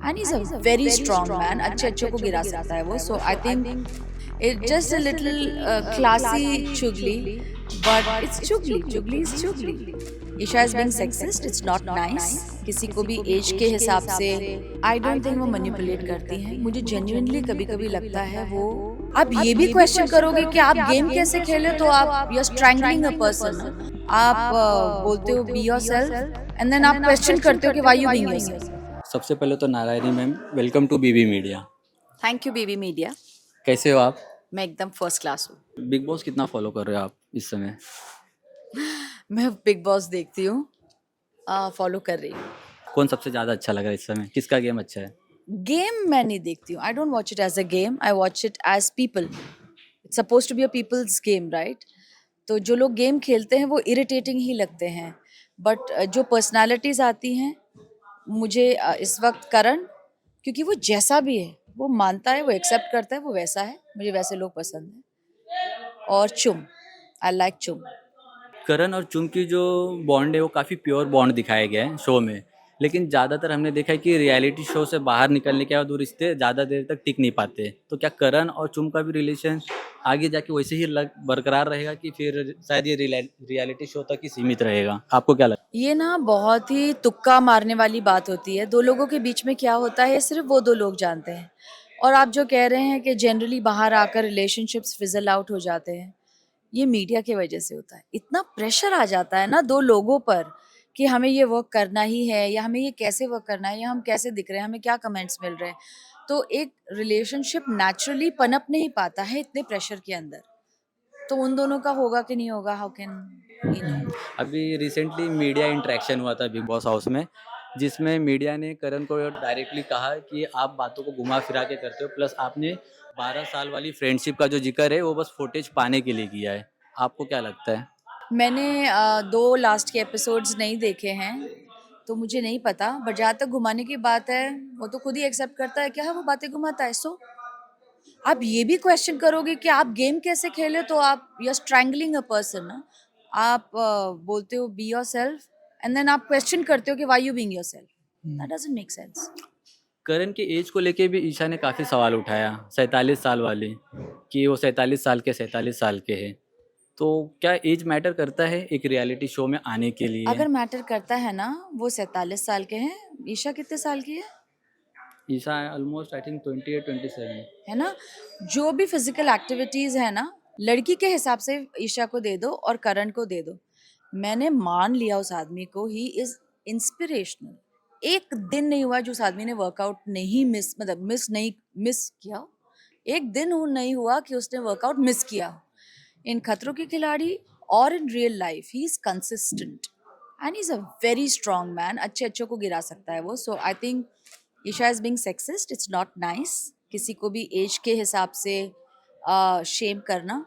And is a very strong man. अच्छे अच्छे को गिरा सकता है वो. So I think it just a little classy chugli, but it's chugli is chugli. Isha is being sexist, it's not nice. किसी को भी एज के हिसाब से आई डोंट थिंक वो मैनिपुलेट करती हैं. मुझे जेन्युइनली कभी कभी लगता है वो. आप ये भी क्वेश्चन करोगे कि आप गेम कैसे खेले, तो आप you are strangling a person. आप बोलते हो be yourself and then आप क्वेश्चन करते हो कि व्हाई यू बीइंग योरसेल्फ. सबसे पहले तो Narayani ma'am, welcome to BB media. Thank you BB media. कैसे हो आप? मैं एकदम फर्स्ट क्लास हूँ. बिग बॉस कितना फॉलो कर रहे हो आप इस समय? मैं बिग बॉस देखती हूँ, फॉलो कर रही हूँ. कौन सबसे ज़्यादा अच्छा लगा इस समय? किसका गेम अच्छा है? गेम मैं नहीं देखती हूँ. I don't watch it as a game, I watch it as people. It's suppose to be a people's game, right? तो जो लोग गेम खेलते हैं वो इरिटेटिंग ही लगते हैं. बट जो पर्सनालिटीज आती हैं, मुझे इस वक्त करण, क्योंकि वो जैसा भी है वो मानता है, वो एक्सेप्ट करता है, वो वैसा है. मुझे वैसे लोग पसंद हैं. और चुम, आई लाइक चुम. करण और चुम की जो बॉन्ड है वो काफ़ी प्योर बॉन्ड दिखाया गया है शो में, लेकिन ज़्यादातर हमने देखा है कि रियलिटी शो से बाहर निकलने के बाद वो रिश्ते ज़्यादा देर तक टिक नहीं पाते. तो क्या करण और चुम का भी रिलेशन आगे जाके वैसे ही बरकरार रहेगा कि फिर शायद ये रियलिटी शो तक ही सीमित रहेगा? आपको क्या लगता ये ना बहुत ही तुक्का मारने वाली बात होती है. दो लोगों के बीच में क्या होता है सिर्फ वो दो लोग जानते हैं. और आप जो कह रहे हैं कि जनरली बाहर आकर रिलेशनशिप्स फिजल आउट हो जाते हैं, ये मीडिया की वजह से होता है. इतना प्रेशर आ जाता है ना दो लोगों पर कि हमें ये वर्क करना ही है, या हमें ये कैसे वर्क करना है, या हम कैसे दिख रहे हैं, हमें क्या कमेंट्स मिल रहे हैं. तो एक रिलेशनशिप नेचुरली पनप नहीं पाता है इतने प्रेशर के अंदर. तो उन दोनों का होगा कि नहीं होगा, हाउ कैन वी नो. है? अभी रिसेंटली मीडिया इंटरेक्शन हुआ था बिग बॉस हाउस में, जिसमें मीडिया ने करण को डायरेक्टली कहा कि आप बातों को घुमा फिरा के करते हो, प्लस आपने 12 साल वाली फ्रेंडशिप का जो जिक्र है वो बस फुटेज पाने के लिए किया है. आपको क्या लगता है? मैंने दो लास्ट के एपिसोड्स नहीं देखे हैं, तो मुझे नहीं पता. बट जहाँ तक घुमाने की बात है, वो तो खुद ही एक्सेप्ट करता है कि हाँ वो बातें घुमाता है. सो आप ये भी क्वेश्चन करोगे कि आप गेम कैसे खेले, तो आप you are strangling a person ना. आप बोलते हो be yourself and then आप क्वेश्चन करते हो कि why you being yourself. That doesn't make sense. Karan के एज को लेके भी ईशा ने काफ़ी सवाल उठाया, 47 साल वाले, कि वो 47 साल के हैं. तो क्या एज मैटर करता है एक रियलिटी शो में आने के लिए? अगर मैटर करता है ना, वो 47 साल के हैं. ईशा कितने साल की है? Isha almost I think 28-27. है ना. जो भी फिजिकल एक्टिविटीज है ना, लड़की के हिसाब से ईशा को दे दो और करण को दे दो. मैंने मान लिया उस आदमी को, ही इज इंस्पिरेशनल. एक दिन नहीं हुआ जो उस आदमी ने वर्कआउट नहीं मिस, मतलब मिस किया. एक दिन नहीं हुआ कि उसने वर्कआउट मिस किया. इन खतरों के खिलाड़ी और इन रियल लाइफ ही is consistent and is a very strong man. अच्छे अच्छे को गिरा सकता है वो. So I think Isha is being sexist, it's not nice. किसी को भी एज के हिसाब से शेम करना,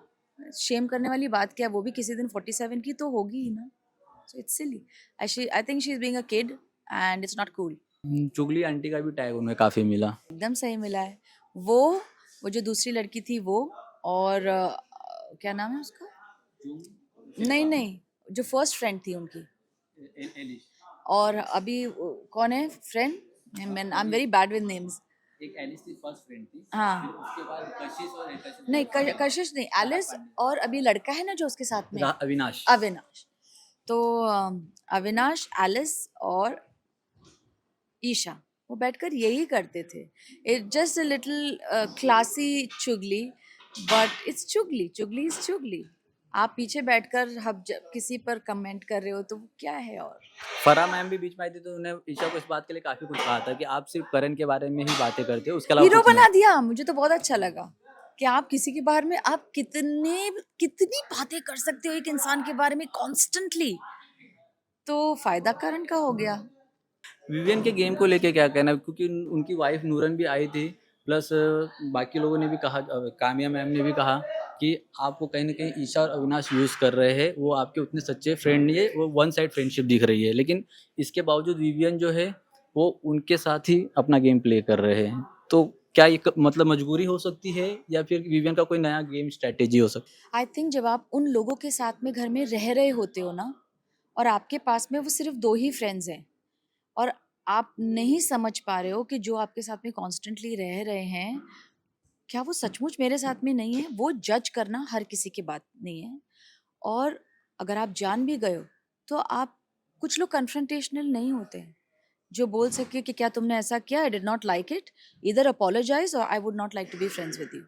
शेम करने वाली बात क्या है. वो भी किसी दिन 47 की तो होगी ही ना. So it's silly. I think she is being a kid and it's not cool. चुगली आंटी का भी टैग उन्हें काफ़ी मिला. एकदम सही मिला है. वो जो दूसरी लड़की थी वो, और क्या नाम है उसका, नहीं नहीं, जो फर्स्ट फ्रेंड थी उनकी. और अभी कौन है friend? I am very bad with names. एक एलिस थी, फर्स्ट फ्रेंड थी. हाँ. फिर उसके बाद कशिश और नहीं, कशिश नहीं, एलिस. और अभी लड़का है ना जो उसके साथ में, अविनाश. अविनाश. तो अविनाश, एलिस और ईशा, वो बैठकर यही करते थे. It just a little classy चुगली, बट इट्स चुगली इज चुगली. आप पीछे बैठकर हम जब किसी पर कमेंट कर रहे हो तो वो क्या है. और फरा मैम भी बीच में आई थी, तो उन्होंने ईशा को इस बात के लिए काफ़ी कुछ कहा था कि आप सिर्फ करण के बारे में ही बातें करते हो, उसके अलावा हीरो कुछ नहीं. बना दिया. मुझे तो बहुत अच्छा लगा कि आप किसी के बारे में आप कितनी बातें कर सकते हो एक इंसान के बारे में कॉन्स्टेंटली. तो फायदा करण का हो गया. विवियन के गेम को लेके क्या कहना है? क्योंकि उनकी वाइफ नूरन भी आई थी, प्लस बाकी लोगों ने भी कहा, कामिया मैम ने भी कहा कि आपको कहीं ना कहीं ईशा और अविनाश यूज़ कर रहे हैं, वो आपके उतने सच्चे फ्रेंड नहीं है, वो वन साइड फ्रेंडशिप दिख रही है. लेकिन इसके बावजूद विवियन जो है वो उनके साथ ही अपना गेम प्ले कर रहे हैं. तो क्या ये मतलब मजबूरी हो सकती है, या फिर विवियन का कोई नया गेम स्ट्रेटेजी हो सकती है? आई थिंक जब आप उन लोगों के साथ में घर में रह रहे होते हो ना, और आपके पास में वो सिर्फ दो ही फ्रेंड्स हैं, और आप नहीं समझ पा रहे हो कि जो आपके साथ में कॉन्स्टेंटली रह रहे हैं, क्या वो सचमुच मेरे साथ में नहीं है? वो जज करना हर किसी की बात नहीं है। और अगर आप जान भी गए हो, तो आप कुछ लोग कन्फ्रंटेशनल नहीं होते हैं, जो बोल सके कि क्या तुमने ऐसा किया, I did not like it, either apologize और I would not like to be friends with you.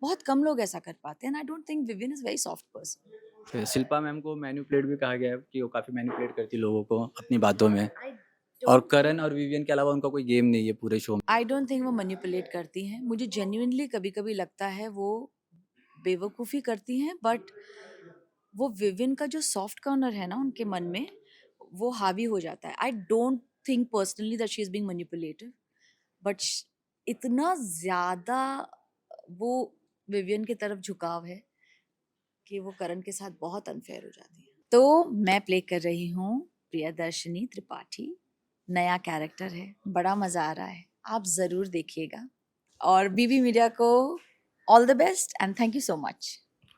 बहुत कम लोग ऐसा कर पाते हैं and I don't think Vivian is very soft person. फिर शिल्पा मैम को मैनिपुलेट भी कहा गया है कि वो काफ़ी मैनिपुलेट करती लोगों को अपनी बातों में, आई और डोंट करण और विवियन के अलावा उनका कोई गेम नहीं है पूरे शो में। आई डोंट थिंक वो मैनिपुलेट करती हैं। मुझे जेन्युइनली कभी-कभी लगता है वो बेवकूफ़ी करती हैं, बट वो विविन का जो सॉफ्ट कॉर्नर है ना उनके मन में, वो हावी हो जाता है। आई don't think personally that she is being manipulative, but इतना ज़्यादा वो विवियन की तरफ झुकाव है कि वो करण के साथ बहुत अनफेयर हो जाती है। तो मैं प्ले कर रही हूँ प्रियदर्शनी त्रिपाठी। नया कैरेक्टर है, बड़ा मज़ा आ रहा है, आप ज़रूर देखिएगा। और बीबी मीडिया को all the best and thank you so much.